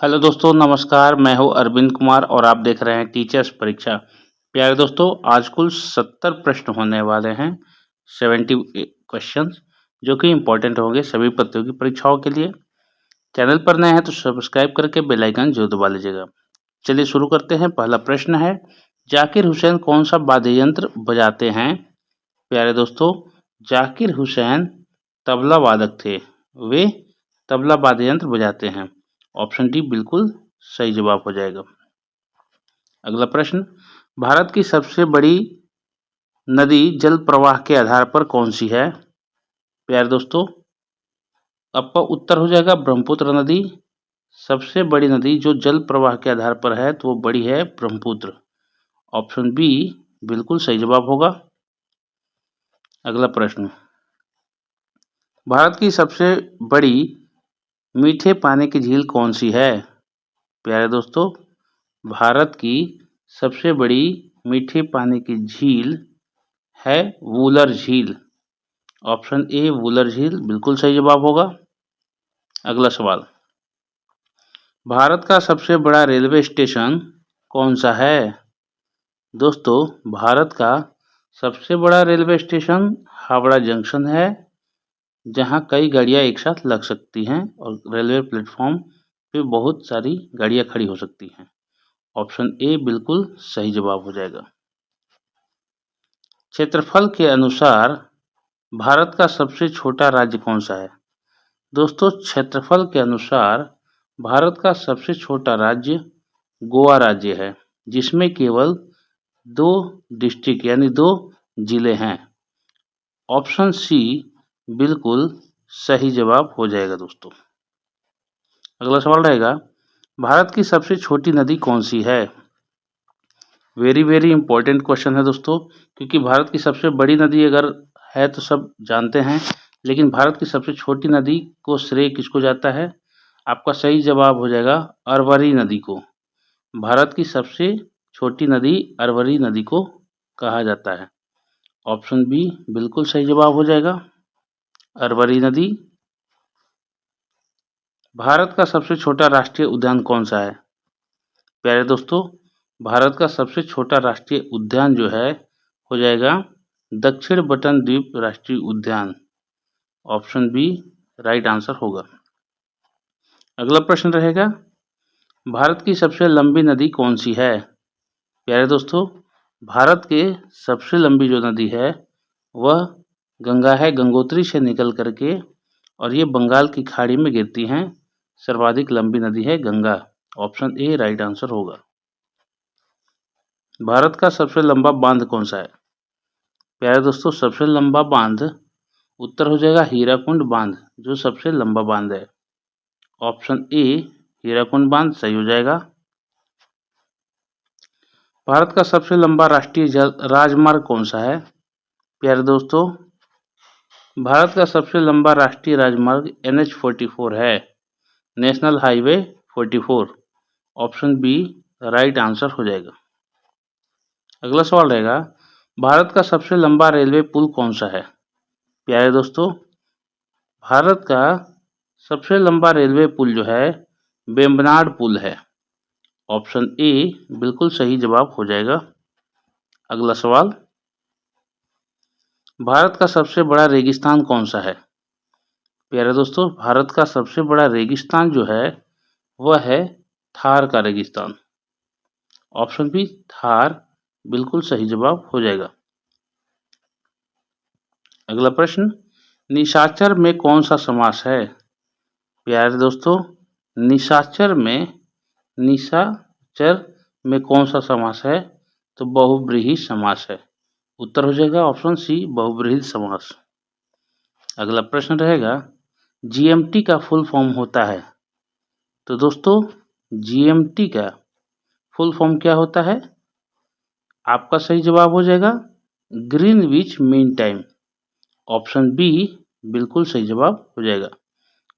Hello दोस्तों, नमस्कार। मैं हूं अरविंद कुमार और आप देख रहे हैं टीचर्स परीक्षा। प्यारे दोस्तों, आज कुल 70 प्रश्न होने वाले हैं, 70 क्वेश्चंस, जो कि इम्पोर्टेंट होंगे सभी प्रतियोगी परीक्षाओं के लिए। चैनल पर नए हैं तो सब्सक्राइब करके बेल आइकन जरूर दबा लीजिएगा। चलिए शुरू करते हैं। पहला प्रश्न है, जाकिर हुसैन कौन सा वाद्य यंत्र बजाते हैं? प्यारे दोस्तों, जाकिर हुसैन तबला वादक थे। वे तबला वाद्य यंत्र बजाते हैं। ऑप्शन डी बिल्कुल सही जवाब हो जाएगा। अगला प्रश्न, भारत की सबसे बड़ी नदी जल प्रवाह के आधार पर कौन सी है? प्यारे दोस्तों, आपका उत्तर हो जाएगा ब्रह्मपुत्र नदी। सबसे बड़ी नदी जो जल प्रवाह के आधार पर है तो वो बड़ी है ब्रह्मपुत्र। ऑप्शन बी बिल्कुल सही जवाब होगा। अगला प्रश्न, भारत की सबसे बड़ी मीठे पानी की झील कौन सी है? प्यारे दोस्तों, भारत की सबसे बड़ी मीठे पानी की झील है वूलर झील। ऑप्शन ए वूलर झील बिल्कुल सही जवाब होगा। अगला सवाल, भारत का सबसे बड़ा रेलवे स्टेशन कौन सा है? दोस्तों, भारत का सबसे बड़ा रेलवे स्टेशन हावड़ा जंक्शन है, जहां कई गाड़ियां एक साथ लग सकती हैं और रेलवे प्लेटफॉर्म पे बहुत सारी गाड़ियां खड़ी हो सकती हैं। ऑप्शन ए बिल्कुल सही जवाब हो जाएगा। क्षेत्रफल के अनुसार भारत का सबसे छोटा राज्य कौन सा है? दोस्तों, क्षेत्रफल के अनुसार भारत का सबसे छोटा राज्य गोवा राज्य है, जिसमें केवल 2 डिस्ट्रिक्ट यानी 2 जिले हैं। ऑप्शन सी बिल्कुल सही जवाब हो जाएगा दोस्तों। अगला सवाल रहेगा, भारत की सबसे छोटी नदी कौन सी है? वेरी वेरी इंपॉर्टेंट क्वेश्चन है दोस्तों, क्योंकि भारत की सबसे बड़ी नदी अगर है तो सब जानते हैं, लेकिन भारत की सबसे छोटी नदी को श्रेय किसको जाता है? आपका सही जवाब हो जाएगा अरवरी नदी को। भारत की सबसे छोटी नदी अरवरी नदी को कहा जाता है। ऑप्शन बी बिल्कुल सही जवाब हो जाएगा, अरवरी नदी। भारत का सबसे छोटा राष्ट्रीय उद्यान कौन सा है? प्यारे दोस्तों, भारत का सबसे छोटा राष्ट्रीय उद्यान जो है हो जाएगा दक्षिण बटन द्वीप राष्ट्रीय उद्यान। ऑप्शन बी राइट आंसर होगा। अगला प्रश्न रहेगा, भारत की सबसे लंबी नदी कौन सी है? प्यारे दोस्तों, भारत के सबसे लंबी जो नदी है वह गंगा है। गंगोत्री से निकल करके और ये बंगाल की खाड़ी में गिरती हैं। सर्वाधिक लंबी नदी है Ganga. Option A right answer होगा। भारत का सबसे लंबा बांध कौन सा है? प्यारे दोस्तों, सबसे लंबा बांध उत्तर हो जाएगा हीराकुंड बांध, जो सबसे लंबा बांध है। ऑप्शन ए हीराकुंड बांध सही हो जाएगा। भारत का सबसे लंबा राष्ट्रीय राजमार्ग कौन सा है? प्यारे दोस्तों, भारत का सबसे लंबा राष्ट्रीय राजमार्ग NH44 है, national highway 44। Option B right answer हो जाएगा। अगला सवाल रहेगा, भारत का सबसे लंबा रेलवे पुल कौन सा है? प्यारे दोस्तों, भारत का सबसे लंबा रेलवे पुल जो है वेम्बनाड पुल है। ऑप्शन ए बिल्कुल सही जवाब हो जाएगा। अगला सवाल, भारत का सबसे बड़ा रेगिस्तान कौन सा है? प्यारे दोस्तों, भारत का सबसे बड़ा रेगिस्तान जो है वह है थार का रेगिस्तान। ऑप्शन बी थार बिल्कुल सही जवाब हो जाएगा। अगला प्रश्न, निशाचर में कौन सा समास है? प्यारे दोस्तों, निशाचर में कौन सा समास है? तो बहुव्रीहि समास है। उत्तर हो जाएगा ऑप्शन सी बहुव्रीहि समास। अगला प्रश्न रहेगा, जीएमटी का फुल फॉर्म होता है? तो दोस्तों, जीएमटी का फुल फॉर्म क्या होता है? आपका सही जवाब हो जाएगा Greenwich mean time. Option B बिल्कुल सही जवाब हो जाएगा,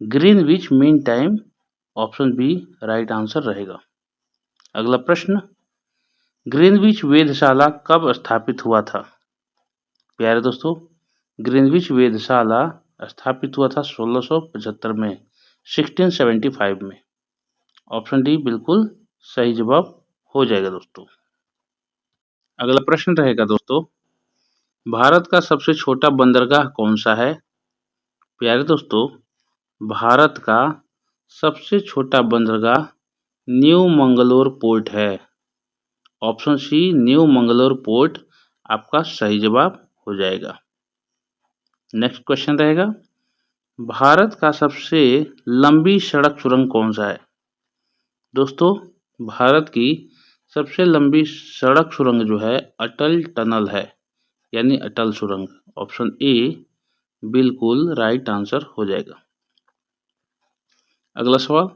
Greenwich mean time. Option B right answer रहेगा। अगला प्रश्न, ग्रीनविच वेधशाला कब स्थापित हुआ था? प्यारे दोस्तों, ग्रीनविच वेधशाला स्थापित हुआ था 1675 में, 1675 में। ऑप्शन डी बिल्कुल सही जवाब हो जाएगा दोस्तों। अगला प्रश्न रहेगा दोस्तों, भारत का सबसे छोटा बंदरगाह कौन सा है? प्यारे दोस्तों, भारत का सबसे छोटा बंदरगाह न्यू मंगलोर पोर्ट है। Option C new Mangalore port आपका सही जवाब हो जाएगा। नेक्स्ट क्वेश्चन रहेगा, भारत का सबसे लंबी सड़क सुरंग कौन सा है? दोस्तों, भारत की सबसे लंबी सड़क सुरंग जो है अटल टनल है, यानी अटल सुरंग। ऑप्शन ए बिल्कुल राइट आंसर हो जाएगा। अगला सवाल,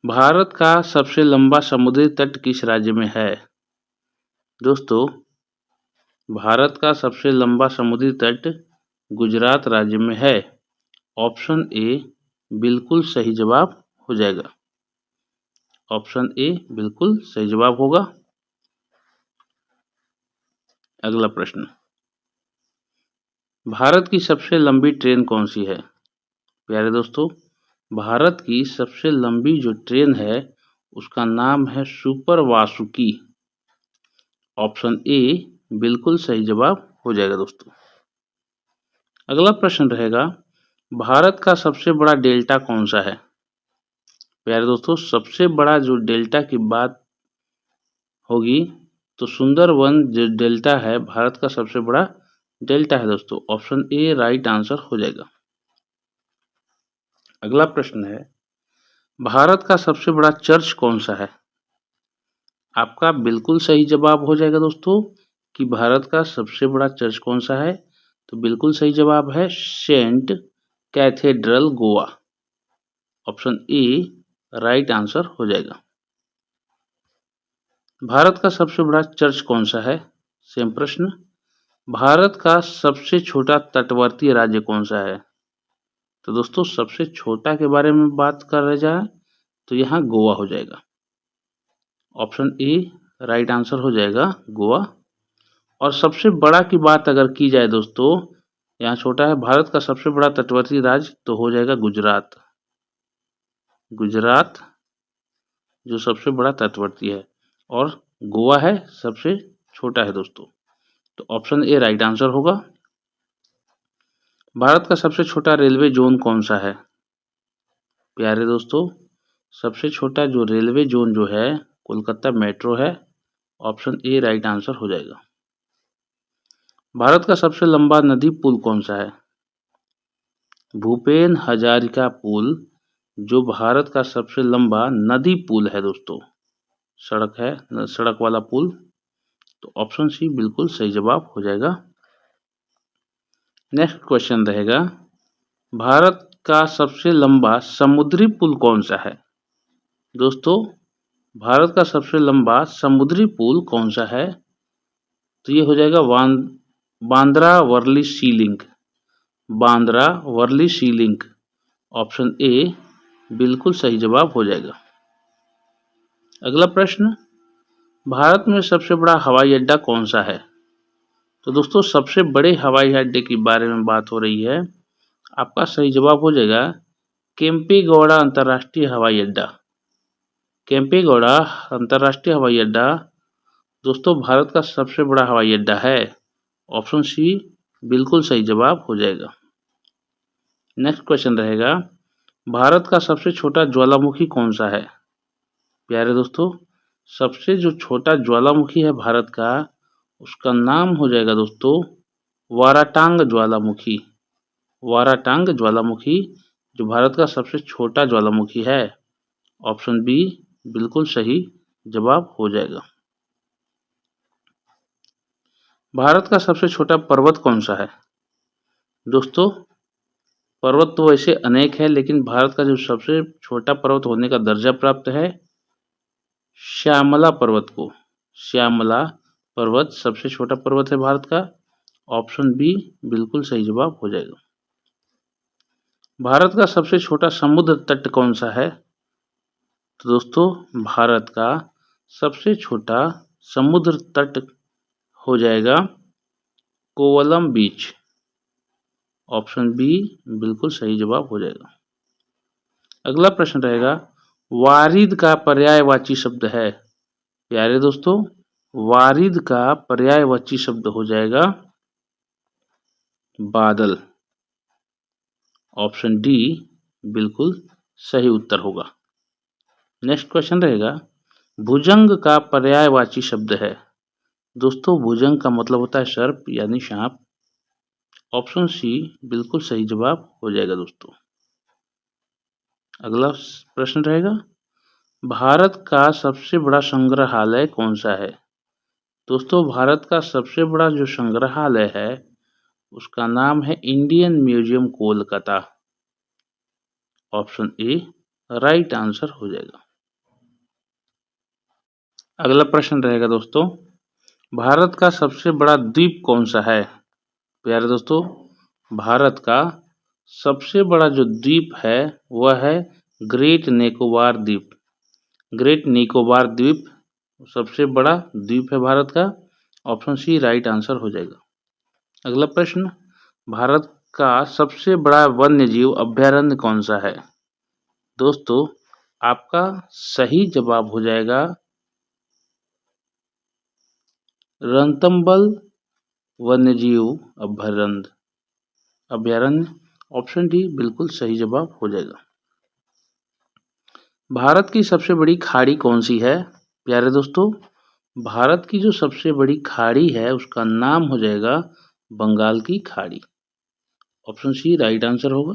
भारत का सबसे लंबा समुद्री तट किस राज्य में है? दोस्तों, भारत का सबसे लंबा समुद्री तट गुजरात राज्य में है। ऑप्शन ए बिल्कुल सही जवाब हो जाएगा। ऑप्शन ए बिल्कुल सही जवाब होगा। अगला प्रश्न, भारत की सबसे लंबी ट्रेन कौन सी है? प्यारे दोस्तों, भारत की सबसे लंबी जो ट्रेन है उसका नाम है सुपर वासुकी। ऑप्शन ए बिल्कुल सही जवाब हो जाएगा दोस्तों। अगला प्रश्न रहेगा, भारत का सबसे बड़ा डेल्टा कौन सा है? प्यारे दोस्तों, सबसे बड़ा जो डेल्टा की बात होगी तो सुंदरवन जो डेल्टा है भारत का सबसे बड़ा डेल्टा है दोस्तों। ऑप्शन ए राइट आंसर हो जाएगा। अगला प्रश्न है, भारत का सबसे बड़ा चर्च कौन सा है? आपका बिल्कुल सही जवाब हो जाएगा दोस्तों कि भारत का सबसे बड़ा चर्च कौन सा है, तो बिल्कुल सही जवाब है saint cathedral Goa. Option A right answer हो जाएगा। भारत का सबसे बड़ा चर्च कौन सा है? सेम प्रश्न, भारत का सबसे छोटा तटवर्ती राज्य कौन सा है? तो दोस्तों, सबसे छोटा के बारे में बात कर रहे जाए तो यहाँ गोवा हो जाएगा। ऑप्शन ए राइट आंसर हो जाएगा गोवा। और सबसे बड़ा की बात अगर की जाए दोस्तों, यहाँ छोटा है, भारत का सबसे बड़ा तटवर्ती राज्य तो हो जाएगा गुजरात। गुजरात जो सबसे बड़ा तटवर्ती है और गोवा है सबसे छोटा है दोस्तों। तो ऑप्शन ए राइट आंसर होगा। भारत का सबसे छोटा रेलवे जोन कौन सा है? प्यारे दोस्तों, सबसे छोटा जो रेलवे जोन जो है कोलकाता मेट्रो है। ऑप्शन ए राइट आंसर हो जाएगा। भारत का सबसे लंबा नदी पुल कौन सा है? भूपेन हजारिका पुल जो भारत का सबसे लंबा नदी पुल है दोस्तों, सड़क है, सड़क वाला पुल। तो ऑप्शन सी बिल्कुल सही जवाब हो जाएगा। नेक्स्ट क्वेश्चन रहेगा, भारत का सबसे लंबा समुद्री पुल कौन सा है? दोस्तों, भारत का सबसे लंबा समुद्री पुल कौन सा है? तो ये हो जाएगा Bandra Worli sea link. Bandra Worli sea link. Option A बिल्कुल सही जवाब हो जाएगा। अगला प्रश्न, भारत में सबसे बड़ा हवाई अड्डा कौन सा है? तो दोस्तों, सबसे बड़े हवाई अड्डे के बारे में बात हो रही है। आपका सही जवाब हो जाएगा केम्पेगौड़ा अंतर्राष्ट्रीय हवाई अड्डा। केम्पेगौड़ा अंतर्राष्ट्रीय हवाई अड्डा दोस्तों भारत का सबसे बड़ा हवाई अड्डा है। ऑप्शन सी बिल्कुल सही जवाब हो जाएगा। नेक्स्ट क्वेश्चन रहेगा, भारत का सबसे छोटा ज्वालामुखी कौन सा है? प्यारे दोस्तों, सबसे जो छोटा ज्वालामुखी है भारत का उसका नाम हो जाएगा दोस्तों वाराटांग ज्वालामुखी। वाराटांग ज्वालामुखी जो भारत का सबसे छोटा ज्वालामुखी है। ऑप्शन बी बिल्कुल सही जवाब हो जाएगा। भारत का सबसे छोटा पर्वत कौन सा है? दोस्तों, पर्वत तो वैसे अनेक है लेकिन भारत का जो सबसे छोटा पर्वत होने का दर्जा प्राप्त है श्यामला पर्वत को। श्यामला पर्वत सबसे छोटा पर्वत है भारत का। ऑप्शन बी बिल्कुल सही जवाब हो जाएगा। भारत का सबसे छोटा समुद्र तट कौन सा है? तो दोस्तों, भारत का सबसे छोटा समुद्र तट हो जाएगा कोवलम बीच। ऑप्शन बी बिल्कुल सही जवाब हो जाएगा। अगला प्रश्न रहेगा, वारिद का पर्यायवाची शब्द है? प्यारे दोस्तों, वारिद का पर्यायवाची शब्द हो जाएगा बादल। ऑप्शन डी बिल्कुल सही उत्तर होगा। नेक्स्ट क्वेश्चन रहेगा, भुजंग का पर्यायवाची शब्द है? दोस्तों, भुजंग का मतलब होता है सर्प यानी सांप। ऑप्शन सी बिल्कुल सही जवाब हो जाएगा दोस्तों। अगला प्रश्न रहेगा, भारत का सबसे बड़ा संग्रहालय कौन सा है? दोस्तों, भारत का सबसे बड़ा जो संग्रहालय है उसका नाम है Indian museum Kolkata. Option A right answer हो जाएगा। अगला प्रश्न रहेगा दोस्तों, भारत का सबसे बड़ा द्वीप कौन सा है? प्यारे दोस्तों, भारत का सबसे बड़ा जो द्वीप है वह है ग्रेट निकोबार द्वीप। ग्रेट निकोबार द्वीप सबसे बड़ा द्वीप है भारत का। ऑप्शन सी राइट आंसर हो जाएगा। अगला प्रश्न, भारत का सबसे बड़ा वन्य जीव अभयारण्य कौन सा है? दोस्तों, आपका सही जवाब हो जाएगा रणथंबोर वन्यजीव अभयारण्य। ऑप्शन डी बिल्कुल सही जवाब हो जाएगा। भारत की सबसे बड़ी खाड़ी कौन सी है? प्यारे दोस्तों, भारत की जो सबसे बड़ी खाड़ी है उसका नाम हो जाएगा बंगाल की खाड़ी। ऑप्शन सी राइट आंसर होगा।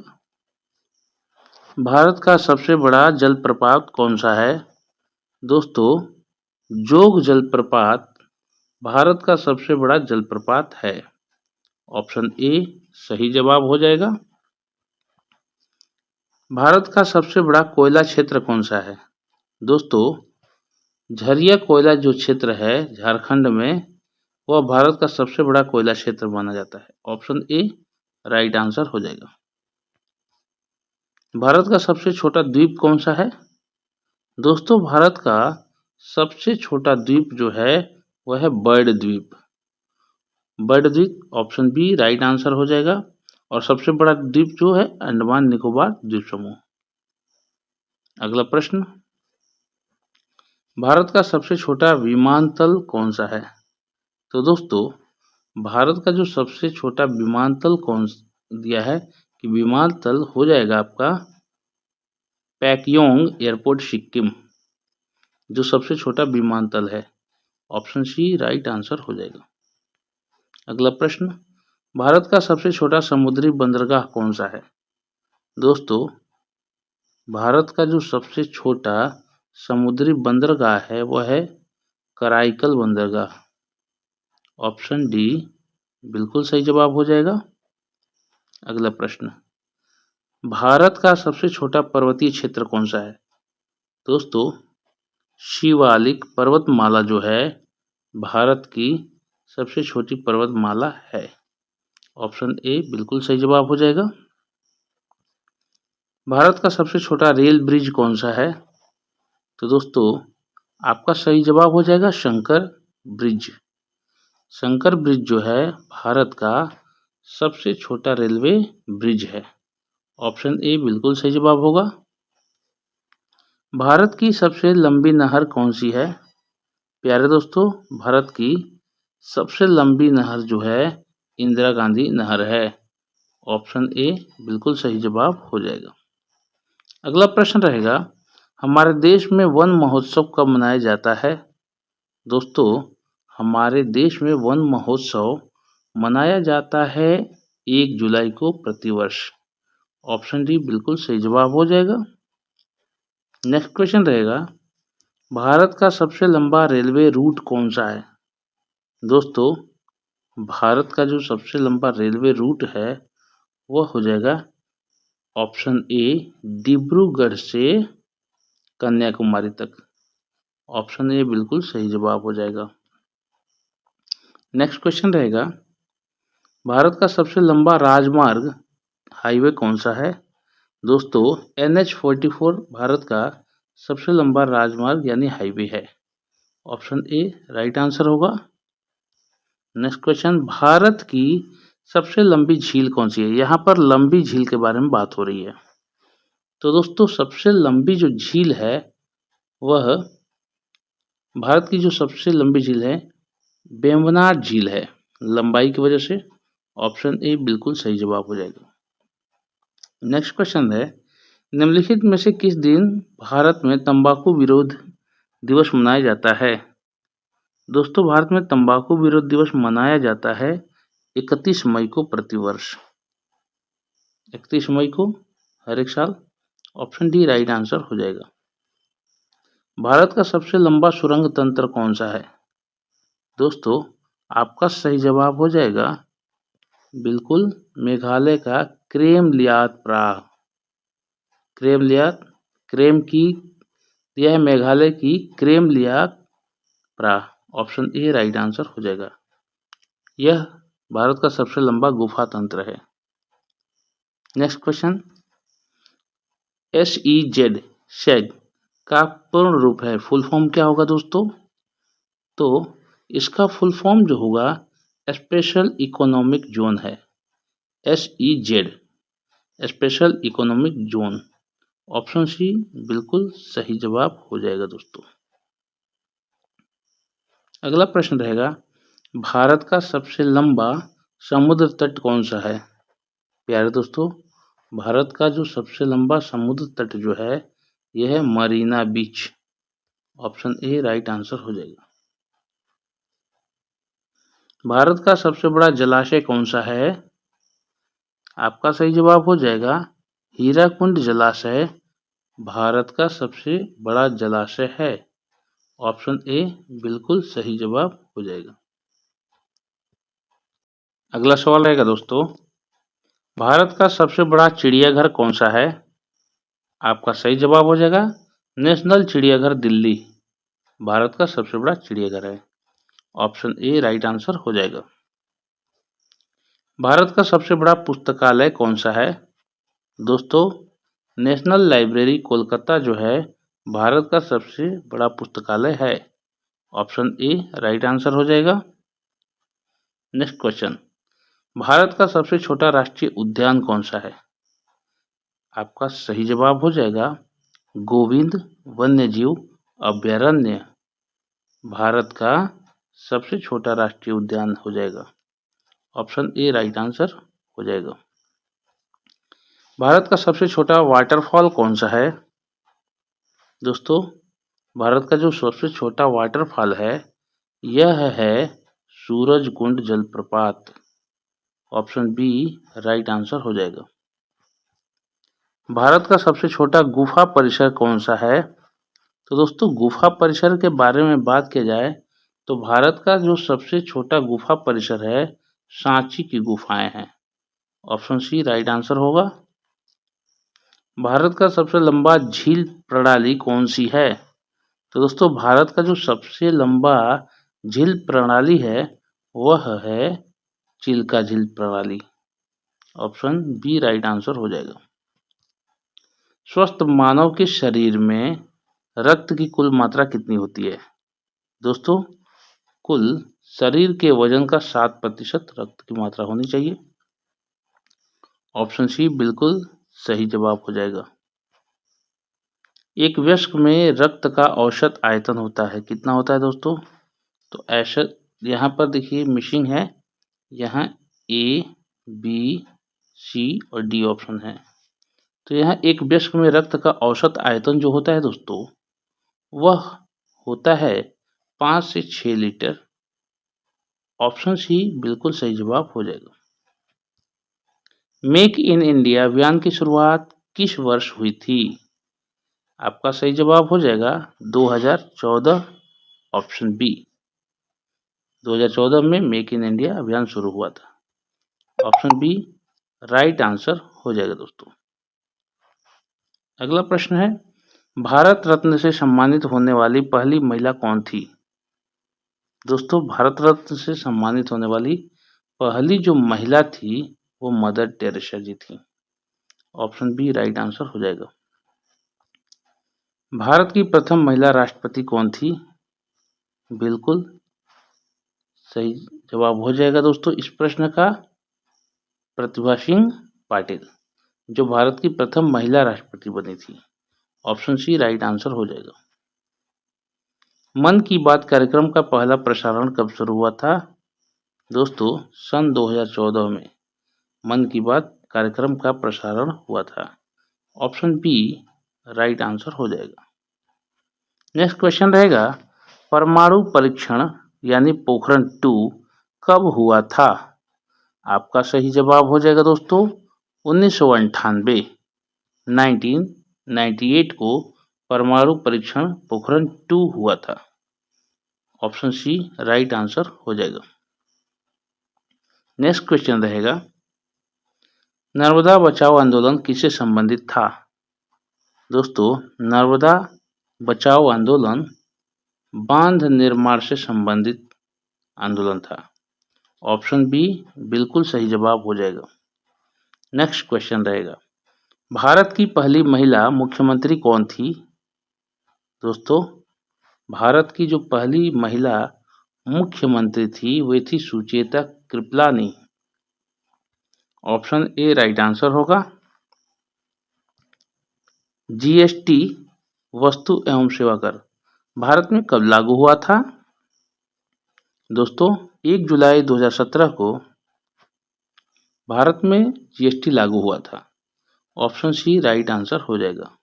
भारत का सबसे बड़ा जलप्रपात कौन सा है? दोस्तों, जोग जलप्रपात भारत का सबसे बड़ा जलप्रपात है। ऑप्शन ए सही जवाब हो जाएगा। भारत का सबसे बड़ा कोयला क्षेत्र कौन सा है? दोस्तों, झरिया कोयला जो क्षेत्र है झारखंड में, वह भारत का सबसे बड़ा कोयला क्षेत्र माना जाता है। ऑप्शन ए राइट आंसर हो जाएगा। भारत का सबसे छोटा द्वीप कौन सा है? दोस्तों, भारत का सबसे छोटा द्वीप जो है वह है बर्ड द्वीप। बर्ड द्वीप ऑप्शन बी राइट आंसर हो जाएगा। और सबसे बड़ा द्वीप जो है अंडमान निकोबार द्वीप समूह। अगला प्रश्न, भारत का सबसे छोटा विमानतल कौन सा है? तो दोस्तों, भारत का जो सबसे छोटा विमानतल कौन दिया है कि विमानतल हो जाएगा आपका पैकयोंग एयरपोर्ट सिक्किम, जो सबसे छोटा विमानतल है। ऑप्शन सी राइट आंसर हो जाएगा। अगला प्रश्न, भारत का सबसे छोटा समुद्री बंदरगाह कौन सा है? दोस्तों, भारत का जो सबसे छोटा समुद्री बंदरगाह है वह है कराईकल बंदरगाह। ऑप्शन डी बिल्कुल सही जवाब हो जाएगा। अगला प्रश्न, भारत का सबसे छोटा पर्वतीय क्षेत्र कौन सा है? दोस्तों, शिवालिक पर्वतमाला जो है भारत की सबसे छोटी पर्वतमाला है। ऑप्शन ए बिल्कुल सही जवाब हो जाएगा। भारत का सबसे छोटा रेल ब्रिज कौन सा है? तो दोस्तों, आपका सही जवाब हो जाएगा शंकर ब्रिज। शंकर ब्रिज जो है भारत का सबसे छोटा रेलवे ब्रिज है। ऑप्शन ए बिल्कुल सही जवाब होगा। भारत की सबसे लंबी नहर कौन सी है? प्यारे दोस्तों, भारत की सबसे लंबी नहर जो है इंदिरा गांधी नहर है। ऑप्शन ए बिल्कुल सही जवाब हो जाएगा। अगला प्रश्न रहेगा, हमारे देश में वन महोत्सव कब मनाया जाता है? दोस्तों, हमारे देश में वन महोत्सव मनाया जाता है 1 जुलाई को प्रतिवर्ष। ऑप्शन डी बिल्कुल सही जवाब हो जाएगा। नेक्स्ट क्वेश्चन रहेगा, भारत का सबसे लंबा रेलवे रूट कौन सा है? दोस्तों, भारत का जो सबसे लंबा रेलवे रूट है वह हो जाएगा ऑप्शन ए डिब्रूगढ़ से कन्याकुमारी तक। ऑप्शन ए बिल्कुल सही जवाब हो जाएगा। नेक्स्ट क्वेश्चन रहेगा, भारत का सबसे लंबा राजमार्ग हाईवे कौन सा है? दोस्तों, NH-44 भारत का सबसे लंबा राजमार्ग यानी हाईवे है। ऑप्शन ए राइट आंसर होगा। नेक्स्ट क्वेश्चन, भारत की सबसे लंबी झील कौन सी है? यहाँ पर लंबी झील के बारे में बात हो रही है। तो दोस्तों सबसे लंबी जो झील है वह भारत की जो सबसे लंबी झील है वेम्बनाड झील है, लंबाई की वजह से। ऑप्शन ए बिल्कुल सही जवाब हो जाएगा। नेक्स्ट क्वेश्चन है, निम्नलिखित में से किस दिन भारत में तंबाकू विरोध दिवस मनाया जाता है? दोस्तों भारत में तंबाकू विरोध दिवस मनाया जाता है 31 मई को प्रतिवर्ष। 31 मई को हर एक साल। ऑप्शन डी राइट आंसर हो जाएगा। भारत का सबसे लंबा सुरंग तंत्र कौन सा है? दोस्तों आपका सही जवाब हो जाएगा बिल्कुल मेघालय का क्रेमलियात प्राग। क्रेमलियात क्रेम की यह है मेघालय की क्रेमलियात प्राग। ऑप्शन ए राइट आंसर हो जाएगा। यह भारत का सबसे लंबा गुफा तंत्र है। नेक्स्ट क्वेश्चन, SEZ शेग का पूर्ण रूप है, फुल फॉर्म क्या होगा दोस्तों? तो इसका फुल फॉर्म जो होगा स्पेशल इकोनॉमिक जोन है। SEZ special economic zone. Option C बिल्कुल सही जवाब हो जाएगा दोस्तों। अगला प्रश्न रहेगा, भारत का सबसे लंबा समुद्र तट कौन सा है? प्यारे दोस्तों भारत का जो सबसे लंबा समुद्र तट जो है यह है मरीना बीच। ऑप्शन ए राइट आंसर हो जाएगा। भारत का सबसे बड़ा जलाशय कौन सा है? आपका सही जवाब हो जाएगा हीराकुंड जलाशय भारत का सबसे बड़ा जलाशय है। ऑप्शन ए बिल्कुल सही जवाब हो जाएगा। अगला सवाल रहेगा दोस्तों, भारत का सबसे बड़ा चिड़ियाघर कौन सा है? आपका सही जवाब हो जाएगा नेशनल चिड़ियाघर दिल्ली भारत का सबसे बड़ा चिड़ियाघर है। ऑप्शन ए राइट आंसर हो जाएगा। भारत का सबसे बड़ा पुस्तकालय कौन सा है? दोस्तों नेशनल लाइब्रेरी कोलकाता जो है भारत का सबसे बड़ा पुस्तकालय है। ऑप्शन ए राइट आंसर हो जाएगा। नेक्स्ट क्वेश्चन, भारत का सबसे छोटा राष्ट्रीय उद्यान कौन सा है? आपका सही जवाब हो जाएगा गोविंद वन्यजीव अभयारण्य भारत का सबसे छोटा राष्ट्रीय उद्यान हो जाएगा। ऑप्शन ए राइट आंसर हो जाएगा। भारत का सबसे छोटा वाटरफॉल कौन सा है? दोस्तों भारत का जो सबसे छोटा वाटरफॉल है यह है सूरजकुंड जलप्रपात। ऑप्शन बी राइट आंसर हो जाएगा। भारत का सबसे छोटा गुफा परिसर कौन सा है? तो दोस्तों गुफा परिसर के बारे में बात की जाए तो भारत का जो सबसे छोटा गुफा परिसर है सांची की गुफाएं हैं। ऑप्शन सी राइट आंसर होगा। भारत का सबसे लंबा झील प्रणाली कौन सी है? तो दोस्तों भारत का जो सबसे लंबा झील प्रणाली है वह है चिल्का झील प्रणाली। ऑप्शन बी राइट आंसर हो जाएगा। स्वस्थ मानव के शरीर में रक्त की कुल मात्रा कितनी होती है? दोस्तों कुल शरीर के वजन का 7% रक्त की मात्रा होनी चाहिए। ऑप्शन सी बिल्कुल सही जवाब हो जाएगा। एक वयस्क में रक्त का औसत आयतन होता है, कितना होता है दोस्तों? तो ऐसा यहाँ पर देखिए मिसिंग है, यहाँ ए बी सी और डी ऑप्शन है। तो यहाँ एक वयस्क में रक्त का औसत आयतन जो होता है दोस्तों वह होता है 5 से 6 लीटर। ऑप्शन सी बिल्कुल सही जवाब हो जाएगा। मेक इन इंडिया अभियान की शुरुआत किस वर्ष हुई थी? आपका सही जवाब हो जाएगा 2014। ऑप्शन बी 2014 में मेक इन इंडिया अभियान शुरू हुआ था। ऑप्शन बी राइट आंसर हो जाएगा दोस्तों। अगला प्रश्न है, भारत रत्न से सम्मानित होने वाली पहली महिला कौन थी? दोस्तों भारत रत्न से सम्मानित होने वाली पहली जो महिला थी वो मदर टेरेसा जी थी। ऑप्शन बी राइट आंसर हो जाएगा। भारत की प्रथम महिला राष्ट्रपति कौन थी? बिल्कुल सही जवाब हो जाएगा दोस्तों इस प्रश्न का प्रतिभा सिंह पाटिल। जो भारत की प्रथम महिला राष्ट्रपति बनी थी? ऑप्शन सी राइट आंसर हो जाएगा। मन की बात कार्यक्रम का पहला प्रसारण कब शुरू हुआ था? दोस्तों सन 2014 में मन की बात कार्यक्रम का प्रसारण हुआ था। ऑप्शन बी राइट आंसर हो जाएगा। नेक्स्ट क्वेश्चन रहेगा, परमाणु परीक्षण यानी पोखरण 2 कब हुआ था? आपका सही जवाब हो जाएगा दोस्तों 1998 1998 को परमाणु परीक्षण पोखरण 2 हुआ था। ऑप्शन सी राइट आंसर हो जाएगा। नेक्स्ट क्वेश्चन रहेगा, नर्मदा बचाओ आंदोलन किससे संबंधित था? दोस्तों नर्मदा बचाओ आंदोलन बांध निर्माण से संबंधित आंदोलन था। ऑप्शन बी बिल्कुल सही जवाब हो जाएगा। नेक्स्ट क्वेश्चन रहेगा, भारत की पहली महिला मुख्यमंत्री कौन थी? दोस्तों भारत की जो पहली महिला मुख्यमंत्री थी वे थी Sucheta Kripalani. Option A right answer होगा। जीएसटी वस्तु एवं सेवा कर भारत में कब लागू हुआ था? दोस्तों 1 जुलाई 2017 को भारत में जीएसटी लागू हुआ था। ऑप्शन सी राइट आंसर हो जाएगा।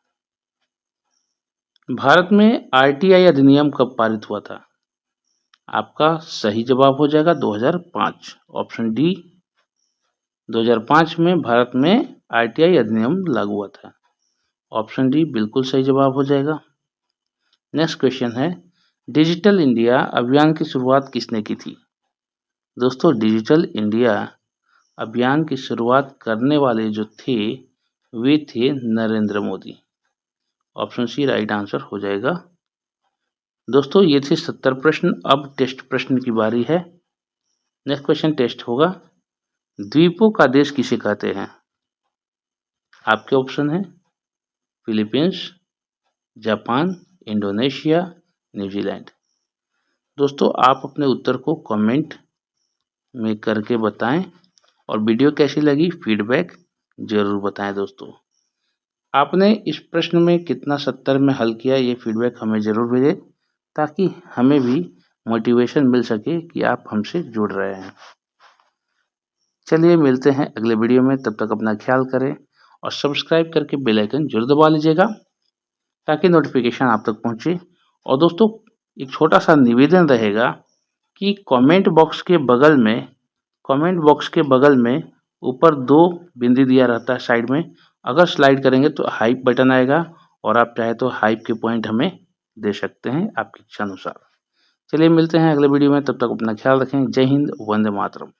भारत में आरटीआई अधिनियम कब पारित हुआ था? आपका सही जवाब हो जाएगा 2005। ऑप्शन डी 2005 में भारत में आरटीआई अधिनियम लागू हुआ था। ऑप्शन डी बिल्कुल सही जवाब हो जाएगा। नेक्स्ट क्वेश्चन है, डिजिटल इंडिया अभियान की शुरुआत किसने की थी? दोस्तों डिजिटल इंडिया अभियान की शुरुआत करने वाले जो थे वे थे Narendra Modi. Option C right answer हो जाएगा। दोस्तों ये थे 70 प्रश्न। अब टेस्ट प्रश्न की बारी है। नेक्स्ट क्वेश्चन टेस्ट होगा, द्वीपों का देश किसे कहते हैं? आपके ऑप्शन है फिलीपींस, जापान, इंडोनेशिया, न्यूजीलैंड। दोस्तों आप अपने उत्तर को कमेंट में करके बताएं और वीडियो कैसी लगी फीडबैक जरूर बताएं। दोस्तों आपने इस प्रश्न में कितना 70 में हल किया ये फीडबैक हमें ज़रूर भेजें ताकि हमें भी मोटिवेशन मिल सके कि आप हमसे जुड़ रहे हैं। चलिए मिलते हैं अगले वीडियो में, तब तक अपना ख्याल करें और सब्सक्राइब करके बेल आइकन जरूर दबा लीजिएगा ताकि नोटिफिकेशन आप तक पहुंचे। और दोस्तों एक छोटा सा निवेदन रहेगा कि कमेंट बॉक्स के बगल में ऊपर 2 बिंदी दिया रहता है साइड में, अगर स्लाइड करेंगे तो हाइप बटन आएगा और आप चाहे तो हाइप के पॉइंट हमें दे सकते हैं आपकी इच्छा अनुसार। चलिए मिलते हैं अगले वीडियो में, तब तक अपना ख्याल रखें। जय हिंद, वंदे मातरम।